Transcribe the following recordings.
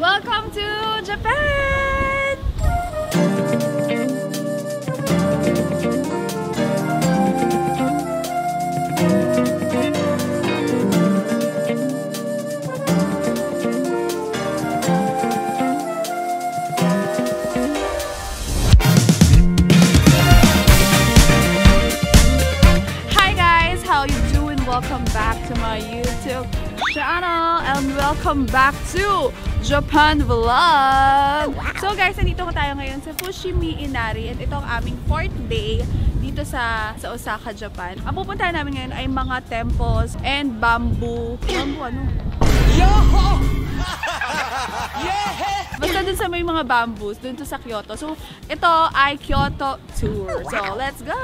Welcome to Japan! Hi guys, how you doing? Welcome back to my YouTube channel and welcome back to Japan Vlog! So guys, nandito tayo ngayon sa Fushimi Inari and ito ang aming 4th day dito sa Osaka, Japan. Ang pupuntahan namin ngayon ay mga temples and bamboo ano? Yoho! Yeah! Basta dun sa may mga bamboos, dun to sa Kyoto. So, ito ay Kyoto Tour. So, let's go!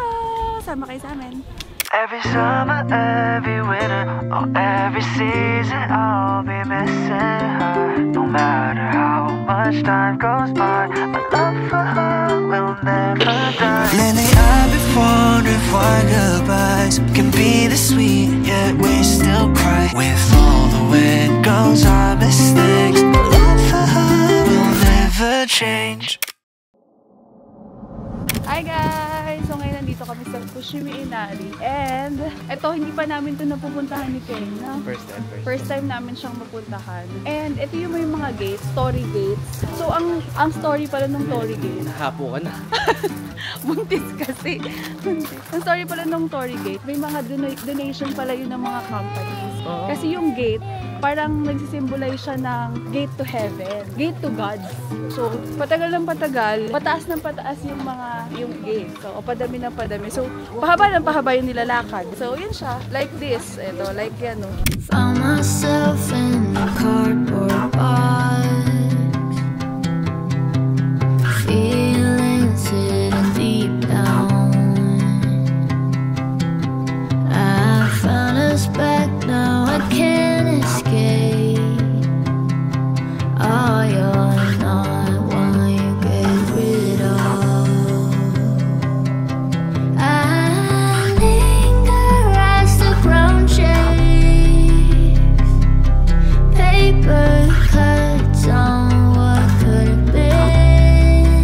Sama kayo sa amin. Every summer, every winter, or every season, I'll be missing her. No matter how much time goes by, my love for her will never die. Lately I've been wondering why goodbyes can be this sweet, yet we still cry. With all the wind goes, our mistakes, my love for her will never change. Hi guys! So ngayon nandito kami sa Fushimi Inari and ito hindi pa namin ito napupuntahan ni Ken, no? First time namin siyang mapuntahan. And ito yung may mga gates, story gates. So ang story pala ng story gate. Nahapo ka na. Buntis kasi. Buntis. Ang story pala ng story gate, may mga donation pala yun ng mga companies. Kasi yung gate, parang nagsisimbolize siya ng gate to heaven, gate to God. So, patagal ng patagal, pataas ng pataas yung gate. So, padami ng padami. So, pahaba ng pahaba yung nilalakad. So, yun siya. Like this. Ito, like yan, no? Found myself in a cardboard box, feelings hidden deep down. I found us back now, I can't escape. Oh, you're not one you get rid of. I linger as the ground shakes. Paper cuts on what could have been.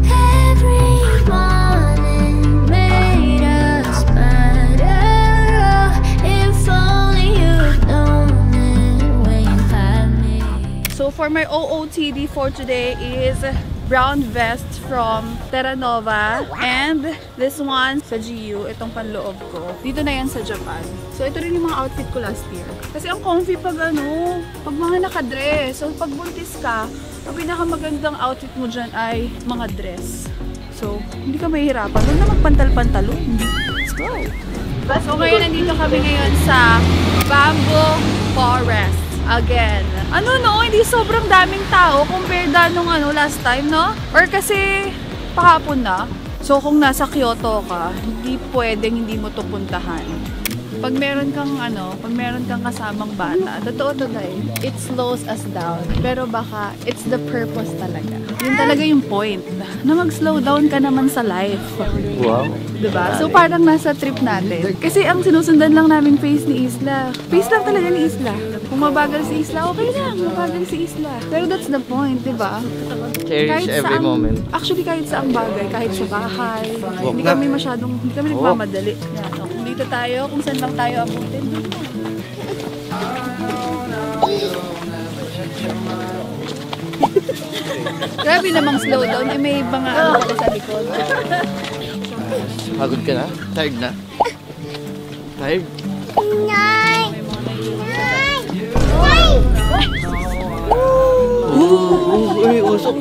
Every morning made us better. Oh, if only you'd known it when you had me. So, for my OOTD for today is brown vest from Terra Nova and this one sa GU, itong panloob ko. Dito na yan sa Japan. So, ito rin yung mga outfit ko last year. Kasi ang comfy pag pag mga nakadress. So, pag buntis ka, ang pinakamagandang outfit mo dyan ay mga dress. So, hindi ka mahihirapan. Huwag na magpantal-pantalon. Let's go! So, ngayon nandito kami ngayon sa Bamboo Forest. Again. Hindi sobrang daming tao compared nung last time, no? Or kasi pahapon na. So kung nasa Kyoto ka, hindi pwedeng hindi mo to puntahan. Pag meron kang kasamang bata, totoo to guys, it slows us down. Pero baka it's the purpose talaga. Yun talaga yung point. Na mag-slow down ka naman sa life. Wow. Diba? So parang nasa trip natin. Kasi ang sinusundan lang namin face ni Isla. Face lang talaga ni Isla. Kung mabagal si Isla, okay lang. Mabagal si Isla. Pero that's the point, diba? Cherish every moment. Actually, kahit saang bagay, kahit sa bahay. Hindi kami nagmamadali. Yan, no? Dito tayo, kung saan lang tayo abutin. Grabe namang slow down. May mga ako sa likod. Pagod ka na? Tired na? Tired? Usok!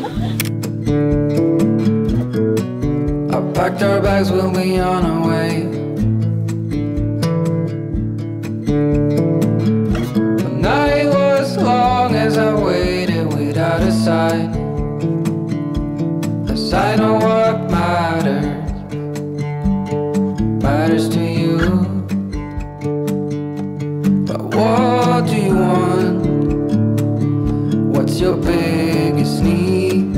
I packed our bags, we'll be on our way. The night was long as I waited without a sign. A sign of what matters to you. But what do you want? What's your biggest need?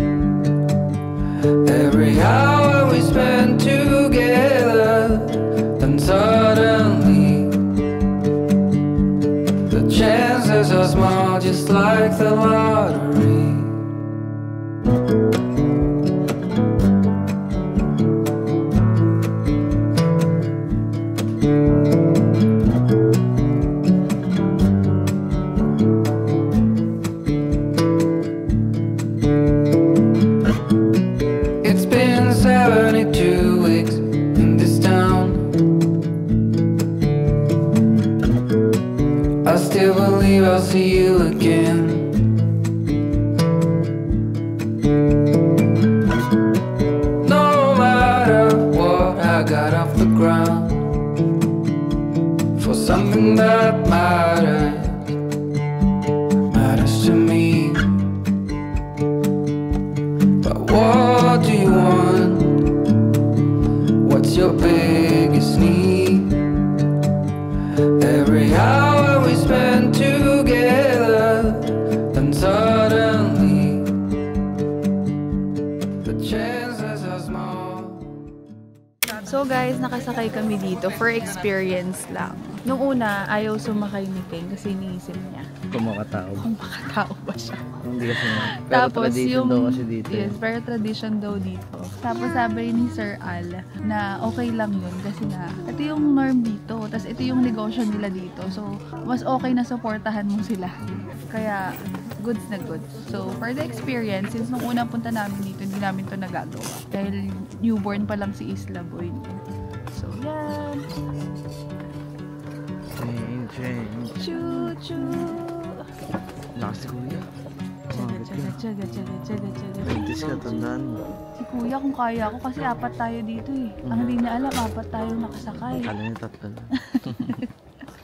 Every hour we spend together, then suddenly the chances are small, just like like the lottery. It's been 72 weeks in this town. I still believe I'll see you again. No matter what, I got off the ground for something that matters to me. But what do you want? What's your biggest need? Every hour we spend together, then suddenly the chances are small. So guys, nakasakay kami dito for experience lang. Nung una, ayaw sumakay ni King kasi iniisip niya Kung makatao. kung makatao ba siya. Hindi kasi nga. Pero Tapos tradition yung, daw kasi dito. yes, pero tradition daw dito. Tapos sabi ni Sir Al na okay lang yun kasi nga, ito yung norm dito. Tapos ito yung negosyo nila dito. So, mas okay na supportahan mo sila. Kaya, goods na goods. So, for the experience, since nung unang punta namin dito, hindi namin to nagagawa. Dahil newborn pa lang si Isla Boy. So, yan. Change. Choo-choo. Lakas si Kuya. Tsaga, tsaga, tsaga, tsaga, tsaga, tsaga. Rentis ka, tandaan mo. Si Kuya, kung kaya ako kasi apat tayo dito eh. Ang hindi niya alam, apat tayo nakasakay. Kala niya tatlo na.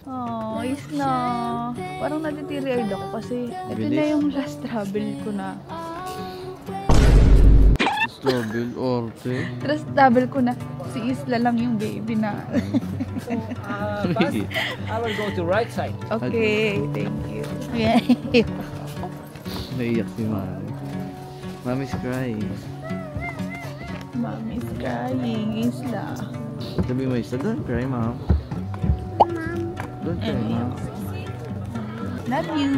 Oh, Isla. Parang natitiri-eyed ako kasi ito Bilis. na yung last travel ko na. Strobel, orte. Last travel ko na. Si Isla lang yung baby na. Bus, I will go to right side. Okay, thank you. Yeah. Naiyak si Mami. Mommy's crying. Mommy's crying, Isla. Sabi mo, isa, don't cry, Mom. Don't cry, Mom. Love you.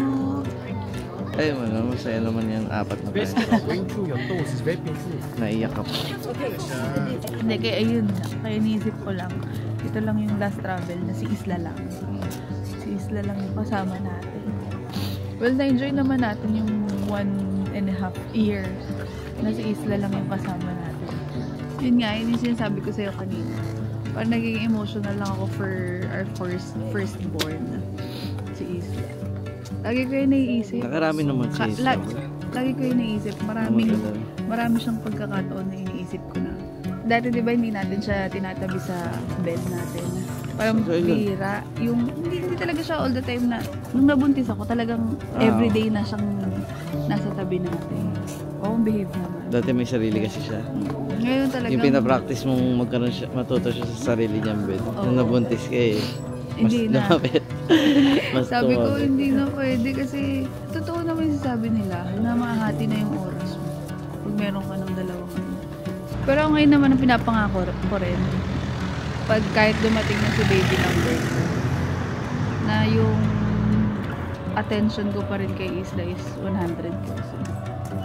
Ay, masaya naman yan. Apat na Best tayo. going through your toes is very painful. Naiyak ka pa. Hindi, kaya ayun. Kaya iniisip ko lang. Ito lang yung last travel na si Isla lang. Si Isla lang yung kasama natin. Well, na-enjoy naman natin yung 1.5 year na si Isla lang yung kasama natin. Yun nga, yun yung sinasabi ko sa'yo kanina. Parang naging emotional lang ako for our firstborn, si Isla. Lagi ko yung naiisip. Nakarami naman si Isla. Lagi ko yung naiisip. Marami siyang pagkakataon na iniisip ko na. Dati diba hindi natin siya tinatabi sa bed natin. Parang bihira. Yung, hindi talaga siya all the time na, nung nabuntis ako, talagang everyday na siyang nasa tabi natin. Oo, behave naman. Dati may sarili kasi siya. Ngayon talagang... Yung pinapractice mong matuto siya sa sarili niyang bed. Nung nabuntis ka eh. Mas Hindi na. lumapit. Mas Sabi ko, tumapit. hindi na pwede kasi totoo naman yung sabi nila na makahati na yung oras mo pag meron ka ng dalawang anak. Pero ngayon naman ang pinapangako ko rin, pag kahit dumating na si baby number 2, na yung attention ko pa rin kay Isla is 100%.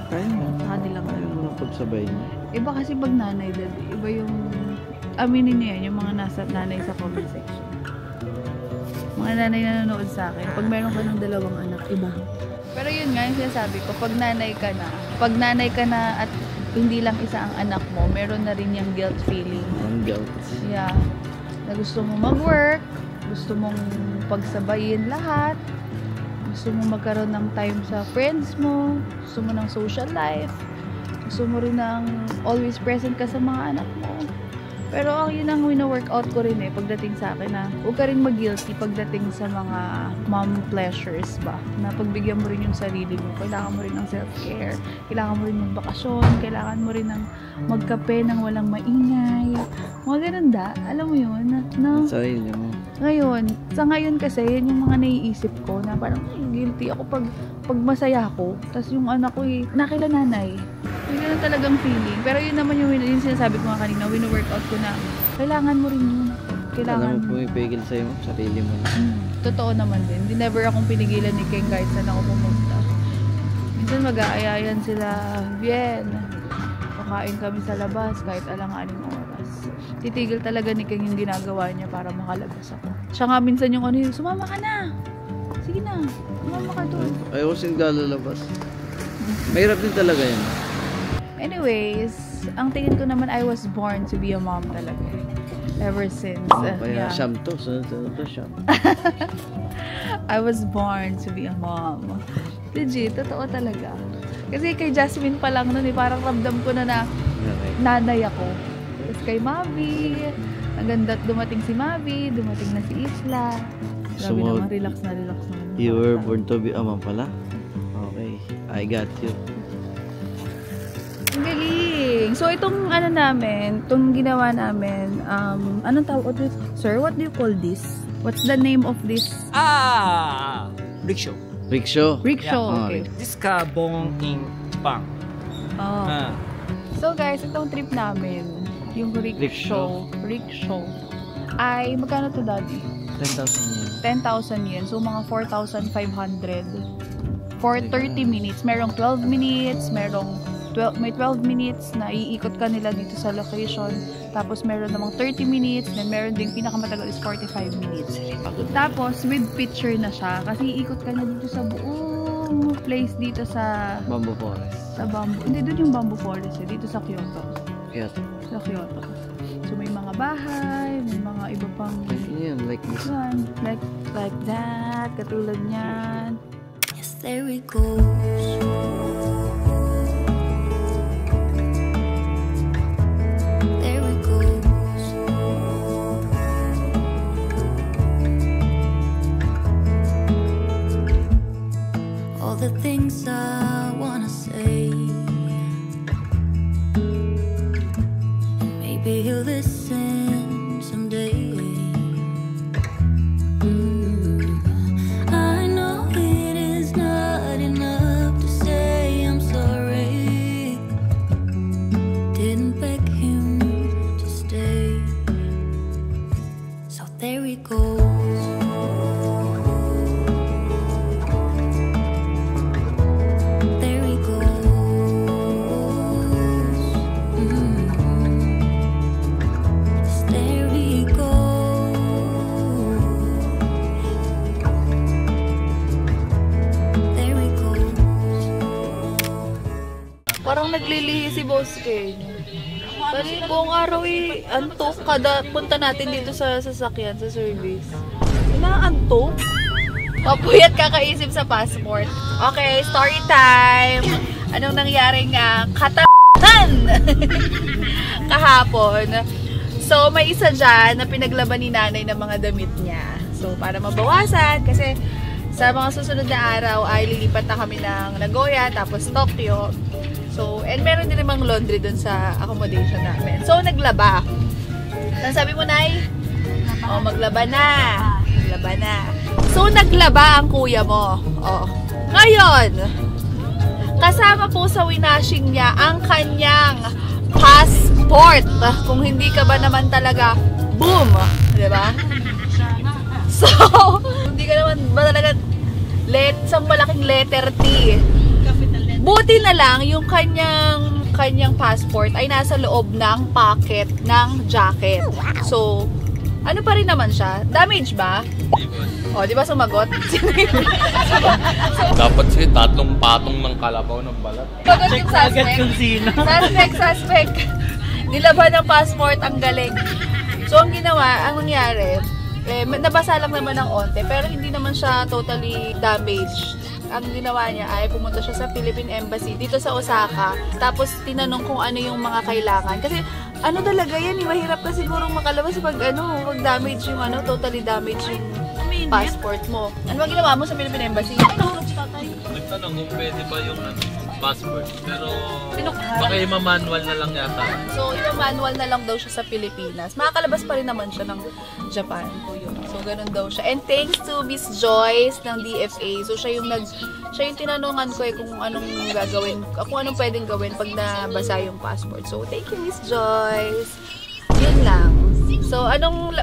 Kaya mo. Sa kanilang Kaya mo nang pagsabay niya. Iba kasi pag nanay, daddy, iba yung aminin niyo yan, yung mga nasa nanay sa comment section. Mga nanay na nanonood sa akin, pag meron ka ng dalawang anak, iba. Pero yun nga yung sinasabi ko, pag nanay ka na at hindi lang isa ang anak mo, meron na rin yung guilt feeling. Ang guilt. Yeah. Na gusto mo mag-work, gusto mong pagsabayin lahat, gusto mo magkaroon ng time sa friends mo, gusto mo ng social life, gusto mo rin ng always present ka sa mga anak mo. Pero ang yun ang wino-workout ko rin eh, pagdating sa akin na huwag ka rin mag-guilty pagdating sa mga mom pleasures ba. Na pagbigyan mo rin yung sarili mo, kailangan mo rin ng self-care, kailangan mo rin ng bakasyon, kailangan mo rin ng magkape ng walang maingay. Mga ganun da, alam mo yun, na Sarili mo. ngayon, sa ngayon kasi, yun yung mga naiisip ko na parang guilty ako pag masaya ako. Tapos yung anak ko nakila nanay. Yung ganun talagang feeling. Pero yun naman yung sinasabi ko nga kanina, wino-workout ko na kailangan mo rin yun. Kailangan Alam mo pumipigil sa'yo, sarili mo. Totoo naman din. Hindi never akong pinigilan ni Ken kahit saan ako pumunta. mag-aayayan sila. Bien. Kakain kami sa labas kahit alang-aling oras. Titigil talaga ni King yung ginagawa niya para makalabas ako. Siya nga minsan yung ano yun, sumama ka na. Sige na, sumama ka doon. Ayaw kasing lalabas. Mahirap din talaga yun. Anyways, ang tingin ko naman I was born to be a mom talaga. Ever since. Kaya siyam to. Sunod-sunod to siyam. I was born to be a mom. Legit, totoo talaga. Kasi kay Jasmine pa lang nun parang ramdam ko na nanay ako. Tapos kay Mavi, ang ganda dumating si Mavi, dumating na si Isla. Grabe naman, relax na relax naman. You were born to be a mom pala? Okay, I got you. Ang galing! So itong ano namin, itong ginawa namin, anong tawag? Sir, what do you call this? What's the name of this? Rickshaw. Rickshaw? Rickshaw, okay. This car born in Japan. Oh. So guys, itong trip namin, yung rickshaw, ay magkano to, Daddy? 10,000 yen. 10,000 yen. So mga 4,500 for 30 minutes. Merong 12 minutes, may 12 minutes na iikot ka nila dito sa location. Tapos meron namang 30 minutes, then meron ding pinakamatagal is 45 minutes. Tapos with picture na siya kasi iikot ka na dito sa buong place dito sa Bamboo Forest. sa bamboo. Hindi doon yung bamboo forest dito sa Kyoto. Kyoto. Sa Kyoto. So may mga bahay, may mga iba pang Yan, like this. yan, like that, katulad niyan. Yes, there we go. There we go. All the things I wanna say, and maybe he'll listen someday. I know it is not enough to say I'm sorry. Didn't beg him to stay. So there he goes. There he goes. Yes, there he goes. There he goes. Parang naglilihi si Boss Ken. Kasi buong araw antok kada punta natin dito sa sasakyan, sa service. Inaantok? Papuyat kakaisip sa passport. Okay, story time! Anong nangyaring katahan kahapon? So, may isa dyan na pinaglaban ni nanay ng mga damit niya. So, para mabawasan, kasi sa mga susunod na araw ay lilipat na kami ng Nagoya, tapos Tokyo. So, and meron din namang laundry dun sa accommodation namin. So, naglaba. Ano sabi mo, Nay? Oh, maglaba na. Maglaba na. So, naglaba ang kuya mo. Oh. Ngayon, kasama po sa winashing niya ang kanyang passport. Kung hindi ka ba naman talaga, boom! Diba? So, hindi ka naman ba talaga isang malaking letter T. Buti na lang yung kanyang passport ay nasa loob ng pocket ng jacket. So, ano pa rin naman siya? Damage ba? O, di ba sumagot? Dapat siya tatlong patong ng kalabaw ng balat. Sumagot yung suspect. Suspect. Nilaban ng passport, ang galing. So, ang nangyari, nabasa lang naman ng onte, pero hindi naman siya totally damaged. Ang ginawa niya ay pumunta siya sa Philippine Embassy dito sa Osaka. Tapos tinanong kung ano yung mga kailangan. Kasi ano talaga yan, mahirap ka sigurong makalabas pag damage yung totally damage yung passport mo. Ano ba ginawa mo sa Philippine Embassy? Nagtanong kung pwede ba yung passport. Pero baka ima-manual na lang yata. So, ima-manual na lang daw siya sa Pilipinas. Makakalabas pa rin naman siya ng Japan. So, ganun daw siya. And thanks to Miss Joyce ng DFA. So, siya yung tinanungan ko kung anong gagawin, kung anong pwedeng gawin pag nabasa yung passport. So, thank you, Miss Joyce. Yun lang. So, anong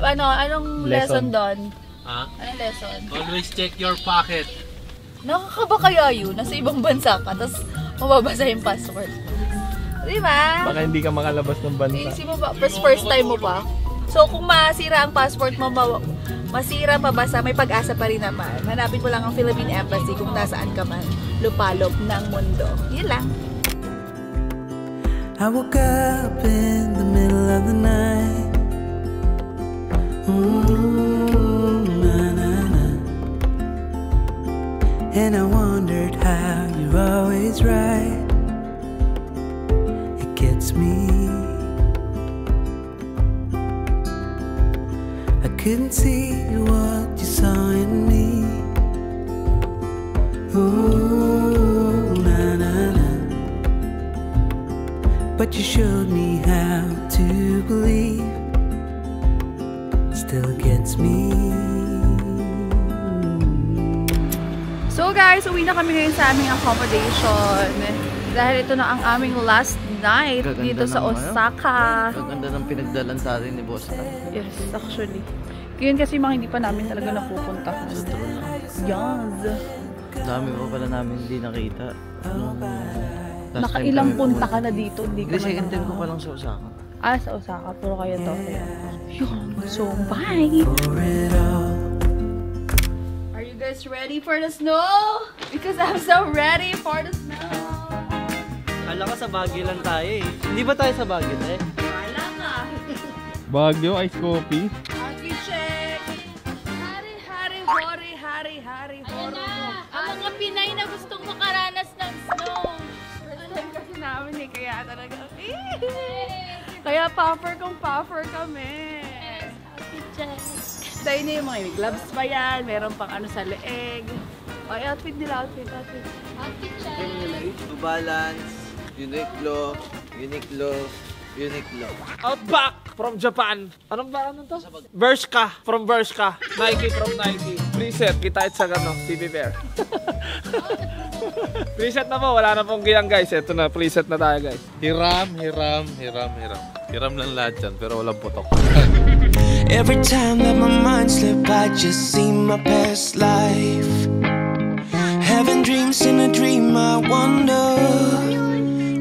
lesson doon? Ha? Anong lesson? Always check your pocket. Nakakaba kaya yun? Nasa ibang bansa ka, tapos mababasa yung passport. Di ba? Baka hindi ka makalabas ng bansa. Iisip mo ba, first time mo pa? So, kung masira ang passport mo, masira pa basa, may pag-asa pa rin naman. Hanapin mo lang ang Philippine Embassy kung nasaan ka man, lupalop ng mundo. Yun lang. I woke up in the middle of the night. And I wondered how you're always right. It gets me. I couldn't see what you saw in me. Ooh, na na na. But you showed me how to believe. Still gets me. So guys, uwi na kami ngayon sa aming accommodation. Dahil ito na ang aming last night Gaganda dito sa ng Osaka. Gaganda ng pinagdalan sa atin ni Boss. Yes, actually. Ngayon kasi mga hindi pa namin talaga napupuntahan. Yes. Dami pa pala namin hindi nakita. Nakailang punta ka na dito? Hindi ka second time ko pa lang sa Osaka. Ah, sa Osaka. Puro kayo to. Yun. So, bye! For it all. Are you guys ready for the snow? Because I'm so ready for the snow. Alam ka sa Baguio lang tayo eh. Hindi ba tayo sa Baguio eh? Wala ka. Baguio, ice coffee. Aki check. Hari, hori, hari, hori. Ang mga Pinay na gustong makaranas ng snow. First time kasi namin eh, kaya talaga. Kaya puffer kami. Dahil na yung mga may gloves pa yan, meron pang ano sa leeg. Ay, outfit nila, outfit. New Balance, Uniqlo. Outback from Japan. Anong ba to? Bershka from Bershka. Nike from Nike. Preset, kita sa TV Bear. Preset na po, wala na pong ginang guys. Ito na, preset na tayo guys. Hiram. Hiram lang lahat yan, pero walang putok. Every time that my mind slip, I just see my past life. Having dreams in a dream, I wonder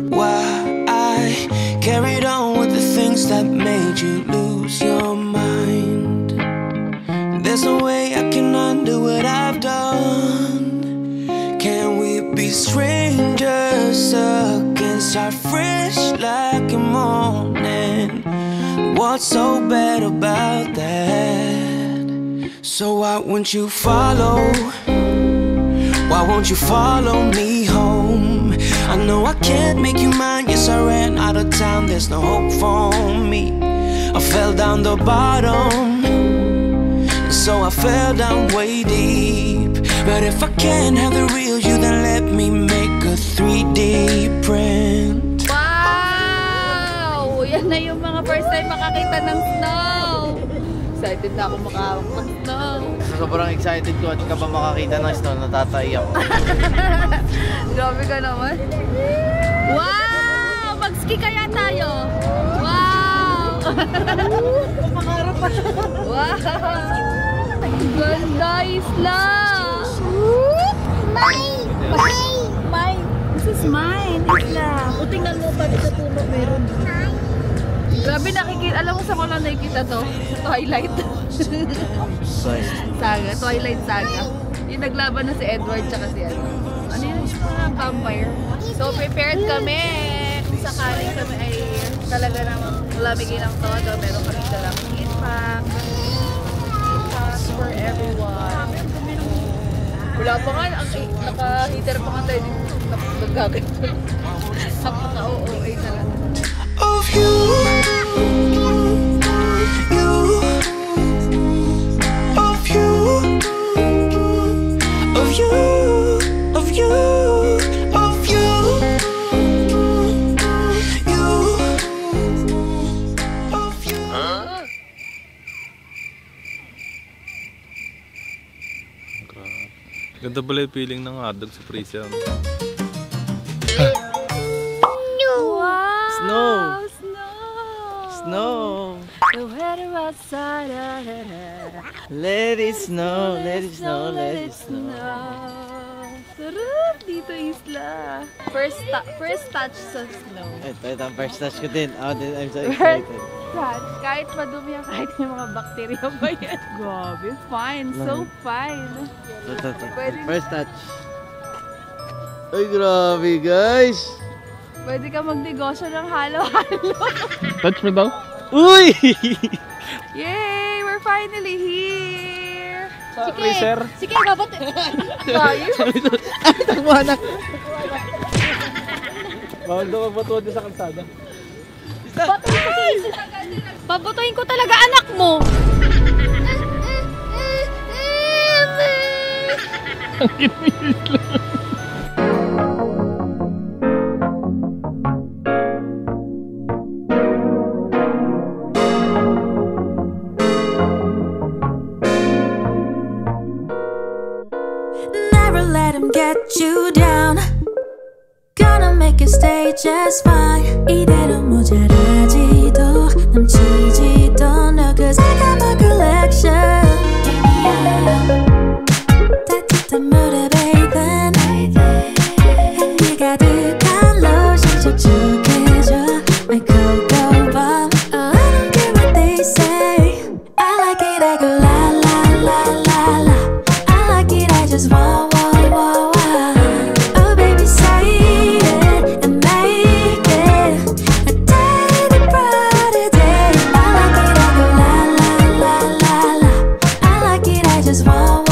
why I carried on with the things that made you lose your mind. There's no way I can undo what I've done. Can we be strangers again? Start fresh like a morning. What's so bad about that? So why won't you follow? Why won't you follow me home? I know I can't make you mine. Yes, I ran out of time. There's no hope for me. I fell down the bottom, so I fell down way deep. But if I can't have the real you, then let me make a 3D print. Wow! Yan na yung mga first time makakita ng snow. Excited na ako makahawak ng snow. Sobrang excited ko at ka pa makakita ng snow, natatay ako. Grabe ka naman. Wow! Mag-ski kaya tayo. Wow! Pangarap pa siya. Wow! Ganda isla! Mine! This is mine, isla. O tingnan mo pa sa puno meron. Grabe nakikita. Alam mo sa ko lang nakikita to? Twilight. Saga. Twilight Saga. Yung naglaban na si Edward tsaka si ano. Ano yun? Vampire. So prepared kami. Kung sakaling kami ay talaga namang lamigin ang todo. Meron kami dalang heat pack. For everyone. Wala pa nga. Naka-heater pa nga tayo. Nagagay. Napaka-OOA talaga. Of you, of you, of you, of you, of you, of you. Ganda pala yung feeling ng hotdog sa freezer. Snow! Snow! The weather outside. Let it snow, let it snow, let it snow. Sarap dito, Isla. First touch sa snow. Ito ang first touch ko din. Oh, I'm so excited. Touch. Kahit madumi yan, kahit may mga bakterya ba yan. Grabe, fine. So fine. Ito. First touch. Ay, grabe guys. Pwede ka magnegosyo ng halo-halo. Touch mo daw? Uy! Yay! We're finally here! Sa freezer. Sige, babot. Tayo. Tagwanak. Bawal daw magpatuwa din sa kalsada. Babutuhin ko talaga anak mo! Ang kinimilis lang. Never let him get you down. Gonna make you stay just fine. 이대로 모자라지도 넘치지도 않아. Cause I got my collection. 따뜻한 물에 bathe 향기 가득한 로션 촉촉해져 My cocoa bomb. Oh, I don't care what they say. I like it, I go la la la la la. I like it, I just want. Oh baby, say it and make it a day brighter day. I like it, I go la la la la la. I like it, I just want.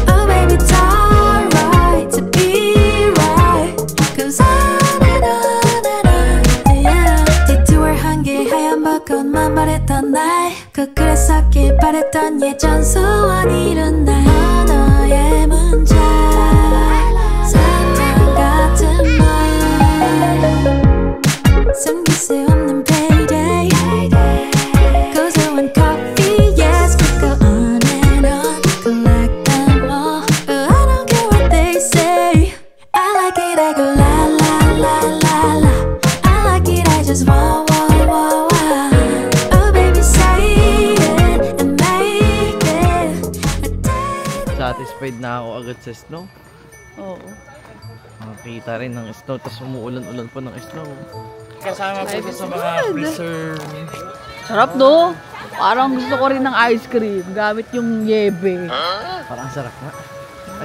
Oh baby, it's alright to be right. Cause on and on, yeah. 뒤투어 한 개 하얀 벚꽃만 바랬던 날 거꾸로서길 바랬던 예전 소원 이룬 날 언어의 문자 사탕 같은 말 숨길 수 없는 payday 고소한 coffee yes we go on and on collect them all. Oh, I don't care what they say. I like it, I go la la la la la. I like it, I just want. Oh baby, say it and make it a day. Satisfied na ako agad sa snow. Oo. Makakita rin ng snow, tapos umuulan-ulan pa ng snow. Kasama po sa mga freezer. Sarap no? Parang gusto ko rin ng ice cream gamit yung yebe. Parang sarap nga.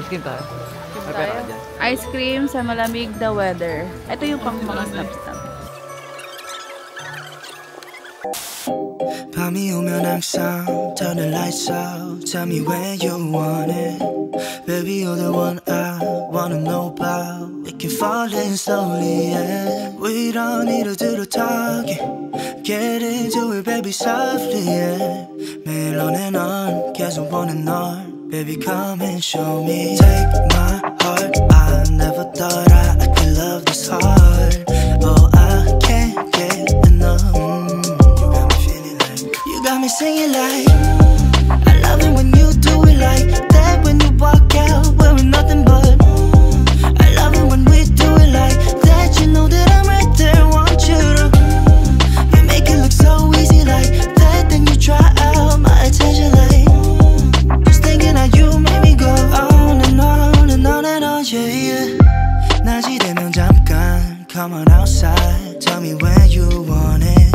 Ice cream tayo. May pera ka dyan. Ice cream sa malamig na weather. Ito yung pang mga snap-snap. 밤이 오면 항상 turn the lights out. Tell me where you want it. Baby, you're the one I wanna know about. We can fall in slowly, yeah. We don't need to do the talking. Get into it, baby, softly, yeah. 매일 on and on, 계속 보는 널. Baby, come and show me. Take my heart, I never thought I could love this hard. Oh, I can't get enough. You got me singing like I love it when you do it like that. When you walk out wearing nothing but I love it when we do it like that. You know that I'm right there, want you to. You make it look so easy like that. Then you try out my attention like just thinking of you made me go on and on and on and on, yeah, yeah. 낮이 되면 잠깐 come on outside. Tell me where you want it.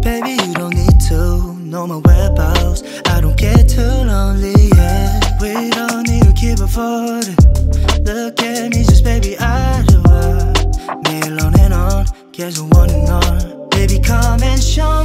Baby, you don't need to know my whereabouts. I don't get too lonely, yeah. We don't need to keep avoiding. Look at me, just baby, I do. 매일 on and on, 계속 on and on. Baby, come and show